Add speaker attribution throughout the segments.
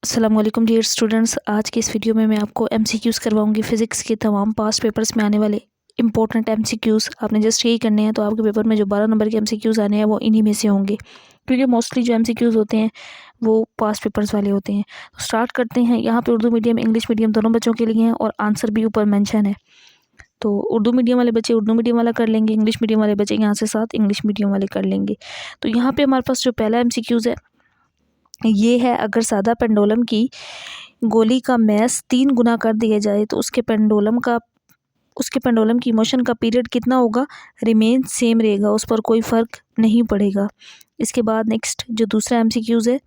Speaker 1: अस्सलाम वालेकुम dear students. आज की इस वीडियो में मैं आपको एमसीक्यूज़ करवाऊंगी फ़िज़िक्स के तमाम पास्ट पेपर्स में आने वाले इंपॉर्टेंट एमसीक्यूज़। आपने जस्ट यही करने हैं, तो आपके पेपर में जो 12 नंबर के एमसीक्यूज़ आने हैं वो इन्हीं में से होंगे, क्योंकि मोस्टली जो एमसीक्यूज़ होते हैं वो पास्ट पेपर्स वाले होते हैं। तो स्टार्ट करते हैं। यहाँ पे उर्दू मीडियम इंग्लिश मीडियम दोनों बच्चों के लिए हैं और आंसर भी ऊपर मैंशन है। तो उर्दू मीडियम वाले बच्चे उर्दू मीडियम वाला कर लेंगे, इंग्लिश मीडियम वाले बच्चे यहाँ से साथ इंग्लिश मीडियम वाले कर लेंगे। तो यहाँ पर हमारे पास जो पहला एमसीक्यूज़ है ये है, अगर सादा पेंडुलम की गोली का मैस 3 गुना कर दिया जाए तो उसके पेंडुलम की मोशन का पीरियड कितना होगा? रिमेन सेम रहेगा, उस पर कोई फ़र्क नहीं पड़ेगा। इसके बाद नेक्स्ट जो दूसरा एमसीक्यूज़ है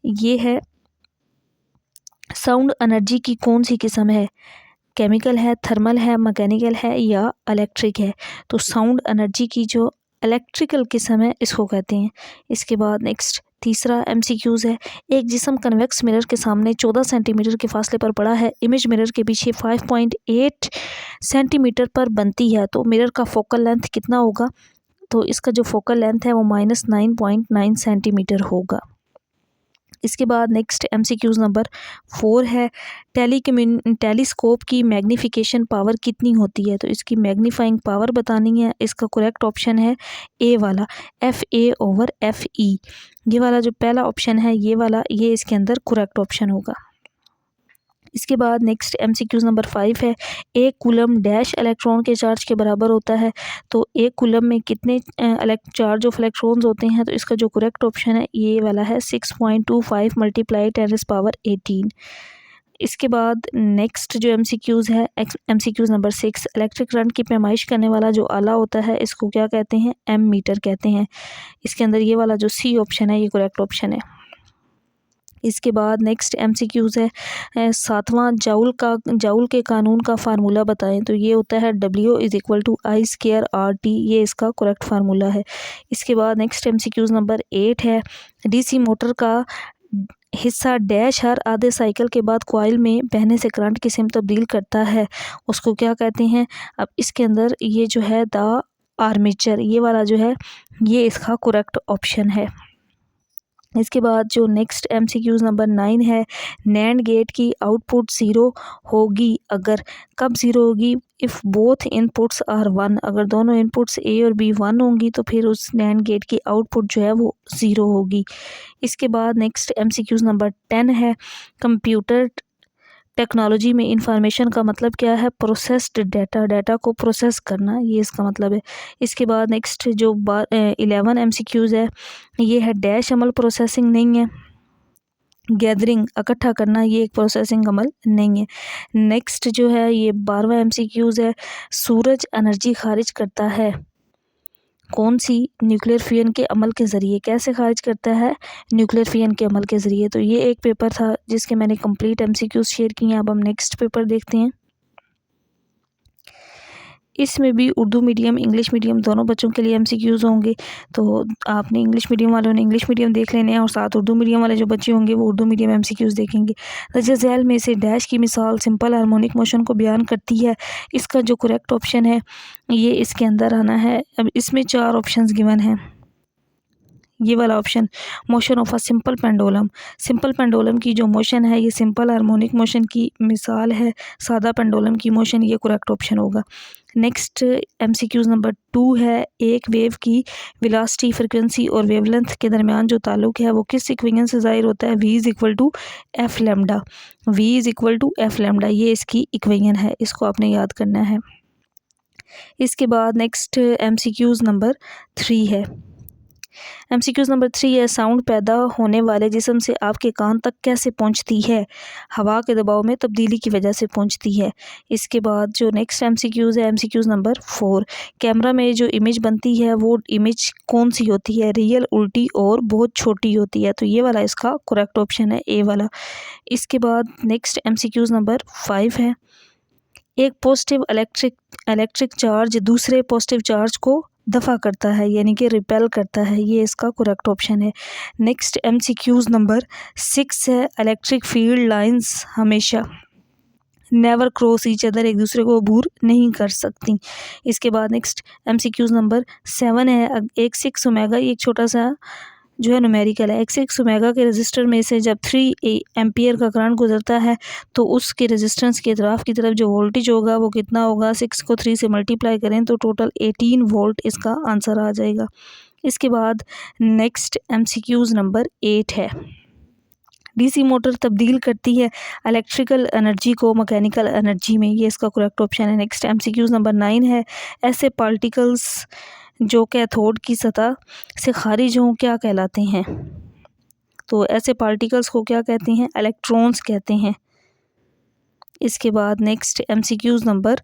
Speaker 1: ये है, साउंड एनर्जी की कौन सी किस्म है? केमिकल है, थर्मल है, मैकेनिकल है या इलेक्ट्रिक है? तो साउंड एनर्जी की जो इलेक्ट्रिकल किस्म है इसको कहते हैं। इसके बाद नेक्स्ट तीसरा एमसीक्यूज़ है, एक जिस्म कन्वेक्स मिरर के सामने 14 सेंटीमीटर के फासले पर पड़ा है, इमेज मिरर के पीछे 5.8 सेंटीमीटर पर बनती है, तो मिरर का फोकल लेंथ कितना होगा? तो इसका जो फोकल लेंथ है वो -9.9 सेंटीमीटर होगा। इसके बाद नेक्स्ट एमसीक्यूज़ नंबर 4 है, टेलीस्कोप की मैग्नीफिकेशन पावर कितनी होती है? तो इसकी मैग्नीफाइंग पावर बतानी है। इसका करेक्ट ऑप्शन है ए वाला, FA/FE। ये वाला जो पहला ऑप्शन है ये वाला, ये इसके अंदर करेक्ट ऑप्शन होगा। इसके बाद नेक्स्ट एमसीक्यूज़ नंबर 5 है, एक कूलम डैश इलेक्ट्रॉन के चार्ज के बराबर होता है, तो एक कूलम में कितने चार्ज ऑफ इलेक्ट्रॉन्स होते हैं? तो इसका जो करेक्ट ऑप्शन है ये वाला है 6.25 × 10⁻18। इसके बाद नेक्स्ट जो एमसीक्यूज़ है, एमसीक्यूज़ नंबर 6, इलेक्ट्रिक करंट की पैमाइश करने वाला जो आला होता है इसको क्या कहते हैं? एमीटर कहते हैं। इसके अंदर ये वाला जो सी ऑप्शन है ये करेक्ट ऑप्शन है। इसके बाद नेक्स्ट एमसीक्यूज़ है, सातवां जाउल के कानून का फार्मूला बताएं। तो ये होता है W = I²RT, ये इसका करेक्ट फार्मूला है। इसके बाद नेक्स्ट एमसीक्यूज़ नंबर 8 है, डीसी मोटर का हिस्सा डैश हर आधे साइकिल के बाद कॉइल में बहने से करंट की सिम तब्दील करता है, उसको क्या कहते हैं? अब इसके अंदर ये जो है द आर्मेचर, ये वाला जो है ये इसका करेक्ट ऑप्शन है। इसके बाद जो नेक्स्ट एमसीक्यूज़ नंबर 9 है, नैंड गेट की आउटपुट 0 होगी अगर, कब 0 होगी? इफ़ बोथ इनपुट्स आर 1, अगर दोनों इनपुट्स ए और बी 1 होंगी तो फिर उस नैंड गेट की आउटपुट जो है वो 0 होगी। इसके बाद नेक्स्ट एमसीक्यूज़ नंबर 10 है, कंप्यूटर टेक्नोलॉजी में इंफॉर्मेशन का मतलब क्या है? प्रोसेस्ड डाटा को प्रोसेस करना, ये इसका मतलब है। इसके बाद नेक्स्ट जो 11 एमसीक्यूज़ है ये है, डैश अमल प्रोसेसिंग नहीं है, गैदरिंग इकट्ठा करना ये एक प्रोसेसिंग अमल नहीं है। नेक्स्ट जो है ये 12वां एमसीक्यूज़ है, सूरज एनर्जी खारिज करता है कौन सी? न्यूक्लियर फ्यूजन के अमल के ज़रिए। कैसे खारिज करता है? न्यूक्लियर फ्यूजन के अमल के ज़रिए। तो ये एक पेपर था जिसके मैंने कंप्लीट एमसीक्यूज़ शेयर किए हैं। अब हम नेक्स्ट पेपर देखते हैं। इसमें भी उर्दू मीडियम इंग्लिश मीडियम दोनों बच्चों के लिए एमसीक्यूज़ होंगे, तो आपने इंग्लिश मीडियम वालों ने इंग्लिश मीडियम देख लेने हैं और साथ उर्दू मीडियम वाले जो बच्चे होंगे वो उर्दू मीडियम एमसीक्यूज़ देखेंगे। रज़ा ज़ैल में से डैश की मिसाल सिंपल हार्मोनिक मोशन को बयान करती है, इसका जो करेक्ट ऑप्शन है ये इसके अंदर आना है। अब इसमें 4 ऑप्शंस गिवन हैं। ये वाला option, motion of a simple pendulum, simple pendulum की जो मोशन है ये सिंपल हार्मोनिक मोशन की मिसाल है। सादा पेंडुलम की मोशन, ये करेक्ट ऑप्शन होगा। नेक्स्ट एमसीक्यूज़ नंबर 2 है, एक वेव की वेलोसिटी फ्रीक्वेंसी और वेवलेंथ के दरमियान जो ताल्लुक है वो किस इक्वेशन से ज़ाहिर होता है? V = F lambda, V = F lambda, ये इसकी इक्वेशन है, इसको आपने याद करना है। इसके बाद नेक्स्ट एमसीक्यूज़ नंबर 3 है, एमसीक्यूज़ नंबर 3 है, साउंड पैदा होने वाले जिस्म से आपके कान तक कैसे पहुंचती है? हवा के दबाव में तब्दीली की वजह से पहुंचती है। इसके बाद जो नेक्स्ट एमसीक्यूज़ है, एमसीक्यूज़ नंबर 4, कैमरा में जो इमेज बनती है वो इमेज कौन सी होती है? रियल, उल्टी और बहुत छोटी होती है, तो ये वाला इसका करेक्ट ऑप्शन है, ए वाला। इसके बाद नेक्स्ट एमसीक्यूज़ नंबर 5 है, एक पॉजिटिव इलेक्ट्रिक चार्ज दूसरे पॉजिटिव चार्ज को दफ़ा करता है, यानी कि रिपेल करता है, ये इसका करेक्ट ऑप्शन है। नेक्स्ट एमसीक्यूज़ नंबर 6 है, इलेक्ट्रिक फील्ड लाइंस हमेशा नेवर क्रॉस ईच अदर, एक दूसरे को अबूर नहीं कर सकती। इसके बाद नेक्स्ट एमसीक्यूज़ नंबर 7 है, एक 6 ओमेगा, एक छोटा सा जो है न्यूमेरिकल है। x6 ओमेगा के रजिस्टर में से जब 3 एम्पियर का करंट गुजरता है तो उसके रेजिस्टेंस के अतराफ की तरफ जो वोल्टेज होगा वो कितना होगा, 6 को 3 से मल्टीप्लाई करें तो टोटल 18 वोल्ट इसका आंसर आ जाएगा। इसके बाद नेक्स्ट MCQs नंबर 8 है। डीसी मोटर तब्दील करती है इलेक्ट्रिकल एनर्जी को मैकेनिकल एनर्जी में, ये इसका करेक्ट ऑप्शन है। नेक्स्ट MCQs नंबर 9 है। ऐसे पार्टिकल्स जो कैथोड की सतह से खारिज हों क्या कहलाते हैं? तो ऐसे पार्टिकल्स को क्या कहते हैं? इलेक्ट्रॉन्स कहते हैं। इसके बाद नेक्स्ट MCQs नंबर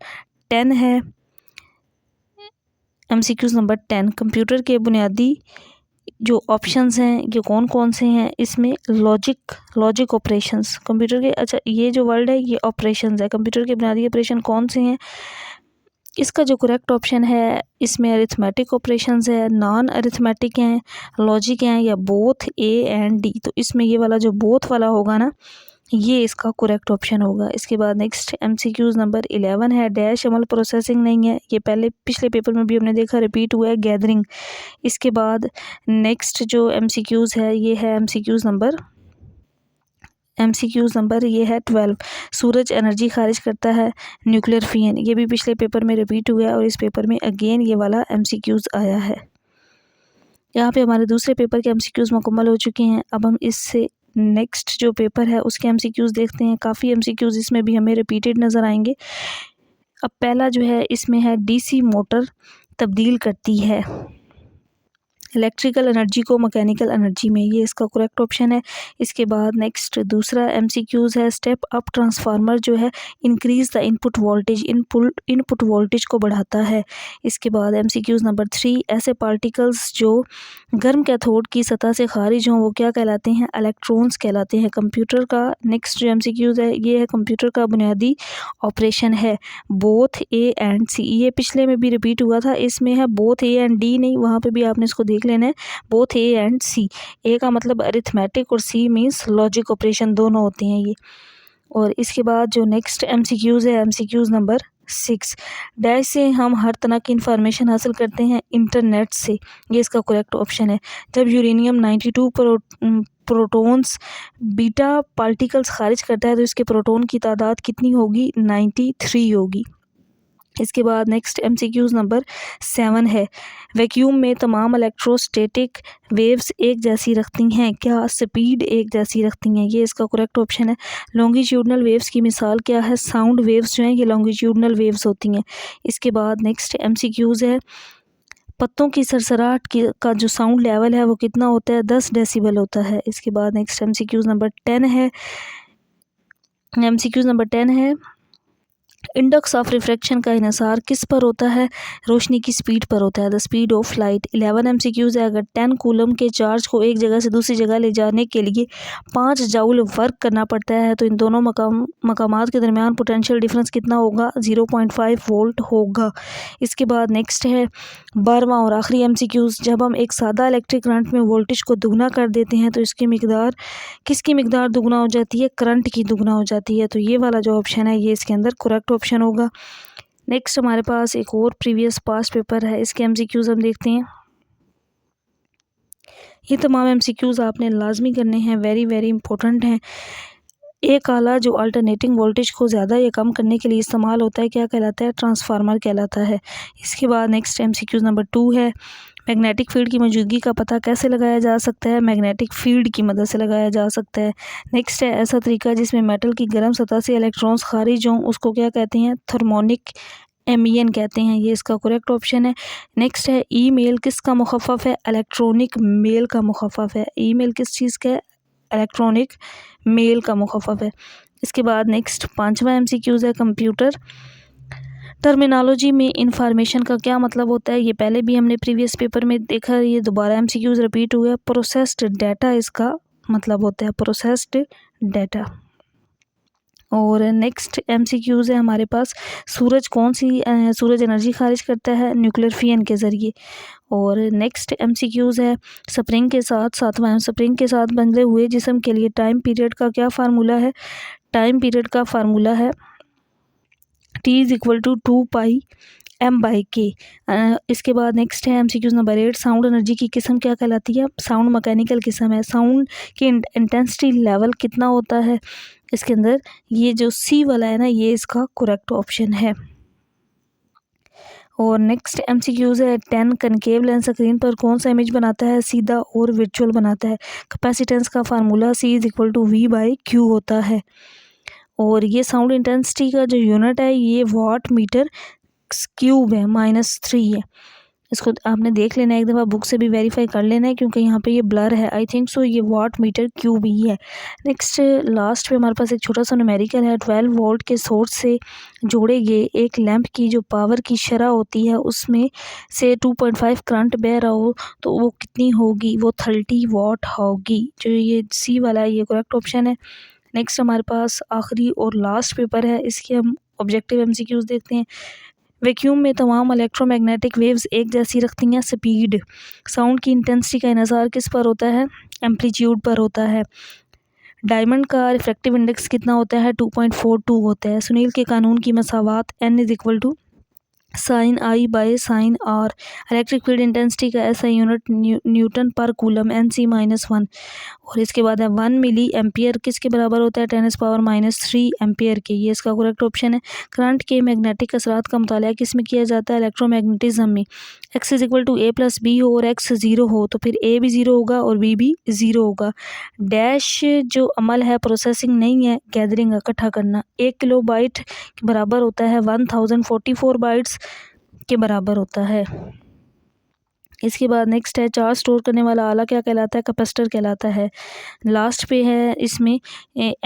Speaker 1: 10 है। MCQs नंबर 10, कंप्यूटर के बुनियादी जो ऑप्शंस हैं ये कौन कौन से हैं? इसमें लॉजिक ऑपरेशंस, कंप्यूटर के, अच्छा ये जो वर्ड है ये ऑपरेशंस है, कंप्यूटर के बुनियादी ऑपरेशन कौन से हैं? इसका जो करेक्ट ऑप्शन है इसमें अरिथमेटिक ऑपरेशंस है, नॉन अरिथमेटिक हैं, लॉजिक हैं, या बोथ A एंड D। तो इसमें ये वाला जो बोथ वाला होगा ना, ये इसका करेक्ट ऑप्शन होगा। इसके बाद नेक्स्ट MCQs नंबर 11 है। डैश अमल प्रोसेसिंग नहीं है, ये पहले पिछले पेपर में भी हमने देखा, रिपीट हुआ है, गैदरिंग। इसके बाद नेक्स्ट जो MCQs है ये है MCQs नंबर ये है 12। सूरज एनर्जी खारिज करता है, न्यूक्लियर फिजन, ये भी पिछले पेपर में रिपीट हुआ है और इस पेपर में अगेन ये वाला MCQs आया है। यहाँ पे हमारे दूसरे पेपर के MCQs मुकम्मल हो चुके हैं। अब हम इससे नेक्स्ट जो पेपर है उसके MCQs देखते हैं। काफ़ी MCQs इसमें भी हमें रिपीटेड नज़र आएंगे। अब पहला जो है इसमें है डीसी मोटर तब्दील करती है इलेक्ट्रिकल एनर्जी को मैकेनिकल एनर्जी में, ये इसका करेक्ट ऑप्शन है। इसके बाद नेक्स्ट दूसरा MCQs है। स्टेप अप ट्रांसफार्मर जो है increase the input voltage, input voltage को बढ़ाता है। इसके बाद MCQs नंबर 3, ऐसे पार्टिकल्स जो गर्म कैथोड की सतह से खारिज हों वो क्या कहलाते हैं? इलेक्ट्रॉन्स कहलाते हैं। कंप्यूटर का नेक्स्ट जो MCQs है ये है कंप्यूटर का बुनियादी ऑपरेशन है बोथ A एंड C, ये पिछले में भी रिपीट हुआ था, इसमें है बोथ A एंड D नहीं, वहाँ पे भी आपने इसको देख लेना है, both A and C। A का मतलब अरिथमेटिक और C मीन्स लॉजिक ऑपरेशन, दोनों होते हैं ये। और इसके बाद जो नेक्स्ट MCQs है MCQs नंबर 6, डैश से हम हर तरह की इंफॉर्मेशन हासिल करते हैं इंटरनेट से, ये इसका करेक्ट ऑप्शन है। जब यूरेनियम 92 प्रोटॉन्स बीटा पार्टिकल्स खारिज करता है तो इसके प्रोटॉन की तादाद कितनी होगी? 93 होगी। इसके बाद नेक्स्ट MCQs नंबर 7 है। वैक्यूम में तमाम इलेक्ट्रोस्टैटिक वेव्स एक जैसी रखती हैं क्या? स्पीड एक जैसी रखती हैं, ये इसका करेक्ट ऑप्शन है। लॉन्गिट्यूडनल वेव्स की मिसाल क्या है? साउंड वेव्स जो हैं ये लॉन्गिट्यूडनल वेव्स होती हैं। इसके बाद नेक्स्ट MCQs है। पत्तों की सरसराहट का जो साउंड लेवल है वो कितना होता है? 10 डेसिबल होता है। इसके बाद नेक्स्ट MCQs नंबर 10 है। MCQs नंबर 10 है। इंडेक्स ऑफ रिफ्रैक्शन का इन्हिसार किस पर होता है? रोशनी की स्पीड पर होता है, the speed of light. 11 MCQs है। अगर 10 कूलम के चार्ज को एक जगह से दूसरी जगह ले जाने के लिए 5 जूल वर्क करना पड़ता है तो इन दोनों मकामात के दरमियान पोटेंशियल डिफरेंस कितना होगा? 0.5 वोल्ट होगा। इसके बाद नेक्स्ट है 12वां और आखिरी MCQs, जब हम एक सादा इलेक्ट्रिक करंट में वोल्टेज को दुगना कर देते हैं तो इसकी मिकदार, किसकी मिकदार दुगना हो जाती है? करंट की दुगना हो जाती है। तो ये वाला जो ऑप्शन है ये इसके अंदर करेक्ट ऑप्शन होगा। नेक्स्ट हमारे पास एक और प्रीवियस पास्ट पेपर है, इसके MCQs हम देखते हैं। ये तमाम MCQs आपने लाजमी करने हैं, वेरी वेरी इंपॉर्टेंट हैं। एक आला जो अल्टरनेटिंग वोल्टेज को ज़्यादा या कम करने के लिए इस्तेमाल होता है क्या कहलाता है? ट्रांसफार्मर कहलाता है। इसके बाद नेक्स्ट MCQs नंबर 2 है। मैग्नेटिक फील्ड की मौजूदगी का पता कैसे लगाया जा सकता है? मैग्नेटिक फील्ड की मदद से लगाया जा सकता है। नेक्स्ट है ऐसा तरीका जिसमें मेटल की गर्म सतह से इलेक्ट्रॉन्स खारिज हों उसको क्या कहते हैं? थर्मोनिक एमिशन कहते हैं, ये इसका करेक्ट ऑप्शन है। नेक्स्ट है ईमेल किसका मुखफ़फ़ है? इलेक्ट्रॉनिक मेल का मुखफ़फ़ है। ईमेल किस चीज़ का है? इलेक्ट्रॉनिक मेल का मुखफ़फ़ है। इसके बाद नेक्स्ट 5वां MCQs है। कंप्यूटर टर्मिनोलॉजी में इंफॉर्मेशन का क्या मतलब होता है? ये पहले भी हमने प्रीवियस पेपर में देखा, ये दोबारा MCQs रिपीट हुआ है। प्रोसेस्ड डाटा इसका मतलब होता है, प्रोसेस्ड डाटा। और नेक्स्ट MCQs है हमारे पास, सूरज सूरज एनर्जी खारिज करता है? न्यूक्लियर फिजन के ज़रिए। और नेक्स्ट MCQs है स्प्रिंग के साथ बंधे हुए जिस्म के लिए टाइम पीरियड का क्या फार्मूला है? टाइम पीरियड का फार्मूला है T = 2 पाई m/k। इसके बाद नेक्स्ट है MCQ नंबर 8, साउंड एनर्जी की किस्म क्या कहलाती है? साउंड मैकेनिकल किस्म है। साउंड की इंटेंसिटी लेवल कितना होता है? इसके अंदर ये जो सी वाला है ना, ये इसका करेक्ट ऑप्शन है। और नेक्स्ट MCQs है 10, कनकेव लेंस स्क्रीन पर कौन सा इमेज बनाता है? सीधा और वर्चुअल बनाता है। कैपेसिटेंस का फार्मूला C=V/Q होता है। और ये साउंड इंटेंसिटी का जो यूनिट है ये वाट मीटर क्यूब है, -3 है। इसको आपने देख लेना है, एक दफ़ा बुक से भी वेरीफाई कर लेना है, क्योंकि यहाँ पे ये ब्लर है। आई थिंक सो ये वाट मीटर क्यूब ही है। नेक्स्ट लास्ट पे हमारे पास एक छोटा सा न्यूमेरिकल है। 12 वोल्ट के सोर्स से जोड़े गए एक लैंप की जो पावर की शरह होती है उसमें से 2.5 करंट बह रहा हो तो वो कितनी होगी? वो 30 वाट होगी। जो ये सी वाला है ये करेक्ट ऑप्शन है। नेक्स्ट हमारे पास आखिरी और लास्ट पेपर है, इसके हम ऑब्जेक्टिव MCQs देखते हैं। वैक्यूम में तमाम इलेक्ट्रोमैग्नेटिक वेव्स एक जैसी रखती हैं स्पीड। साउंड की इंटेंसिटी का इन्हिसार किस पर होता है? एम्पलीट्यूड पर होता है। डायमंड का रिफ्रैक्टिव इंडेक्स कितना होता है? 2.42 होता है। सुनील के कानून की मसावात N sin I/sin R। Electric field intensity का ऐसा यूनिट न्यूटन पर कूलम NC-1। और इसके बाद है 1 मिली एम्पियर किसके बराबर होता है? 10⁻³ एम्पियर के। ये इसका करेक्ट ऑप्शन है। करंट के मैग्नेटिक असरात का मुताला किस में किया जाता है? इलेक्ट्रोमैग्नेटिज्म में। x=a+b हो और x 0 हो तो फिर a भी 0 होगा और b भी 0 होगा। डैश जो अमल है प्रोसेसिंग नहीं है, गैदरिंग इकट्ठा करना। 1 किलोबाइट के बराबर होता है 1044 बाइट्स के बराबर होता है। इसके बाद नेक्स्ट है चार्ज स्टोर करने वाला आला क्या कहलाता है? कैपेसिटर कहलाता है। लास्ट पे है इसमें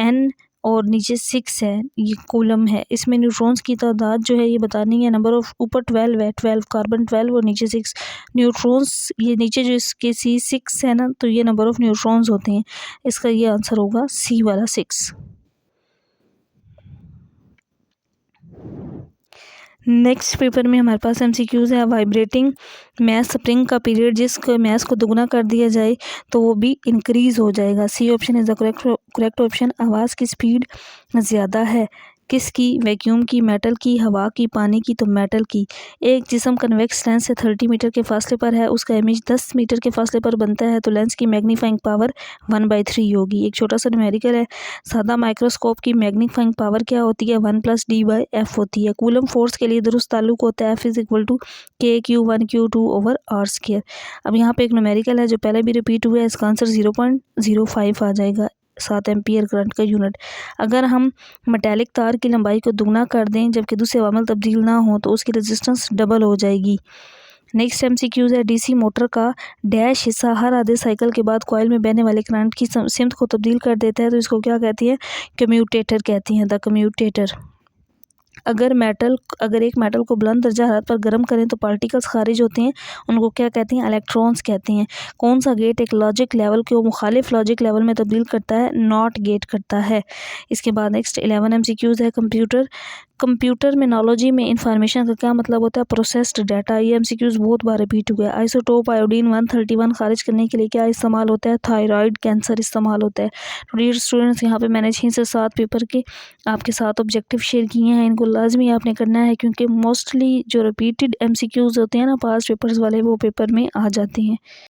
Speaker 1: N और नीचे 6 है, ये कूलम है। इसमें न्यूट्रॉन्स की तादाद जो है ये बतानी है। नंबर ऑफ ऊपर 12 है, 12 कार्बन 12 और नीचे 6 न्यूट्रॉन्स। ये नीचे जो इसके C6 है ना, तो ये नंबर ऑफ न्यूट्रॉन्स होते हैं। इसका ये आंसर होगा C वाला 6। नेक्स्ट पेपर में हमारे पास MCQs है। वाइब्रेटिंग मैस स्प्रिंग का पीरियड जिस मैस को दुगना कर दिया जाए तो वो भी इंक्रीज़ हो जाएगा। C option is the correct option. आवाज़ की स्पीड ज़्यादा है किसकी? वैक्यूम की, मेटल की, हवा की, पानी की, तो मेटल की। एक जिस्म कन्वेक्स लेंस से 30 मीटर के फासले पर है, उसका इमेज 10 मीटर के फासले पर बनता है तो लेंस की मैग्नीफाइंग पावर 1/3 होगी। एक छोटा सा न्यूमेरिकल है। सादा माइक्रोस्कोप की मैग्नीफाइंग पावर क्या होती है? 1+D/F होती है। कूलम फोर्स के लिए दुरुस्त ताल्लुक होता है F=KQ1Q2/R²। अब यहाँ पे एक न्यूमेरिकल है जो पहले भी रिपीट हुआ है, इसका आंसर 0.05 आ जाएगा। 7 एम्पियर करंट का यूनिट। अगर हम मेटालिक तार की लंबाई को दुगना कर दें जबकि दूसरे अवामल तब्दील ना हो तो उसकी रेजिस्टेंस डबल हो जाएगी। नेक्स्ट MCQs है। DC मोटर का डैश हिस्सा हर आधे साइकिल के बाद कॉइल में बहने वाले करंट की सिमत को तब्दील कर देता है तो इसको क्या कहती है? कम्यूटेटर कहती हैं, द कम्यूटेटर। अगर एक मेटल को बुलंद दर्जा हरारत पर गर्म करें तो पार्टिकल्स खारिज होते हैं, उनको क्या कहते हैं? इलेक्ट्रॉन्स कहते हैं। कौन सा गेट एक लॉजिक लेवल को मुखालिफ लॉजिक लेवल में तब्दील करता है? नॉट गेट करता है। इसके बाद नेक्स्ट 11 MCQs है। कंप्यूटरमिनोलॉजी में इंफॉर्मेशन का क्या मतलब होता है? Processed data. ये MCQs बहुत बार रिपीट हुआ है। आइसोटोप आयोडीन 131 खारिज करने के लिए क्या इस्तेमाल होता है? थायराइड कैंसर इस्तेमाल होता है। डियर स्टूडेंट्स, यहाँ पे मैंने 6 से 7 पेपर के आपके साथ ऑब्जेक्टिव शेयर किए हैं। इनको लाजमी आपने करना है क्योंकि मोस्टली जो रिपीटेड MCQs होते हैं ना पास्ट पेपर्स वाले, वो पेपर में आ जाते हैं।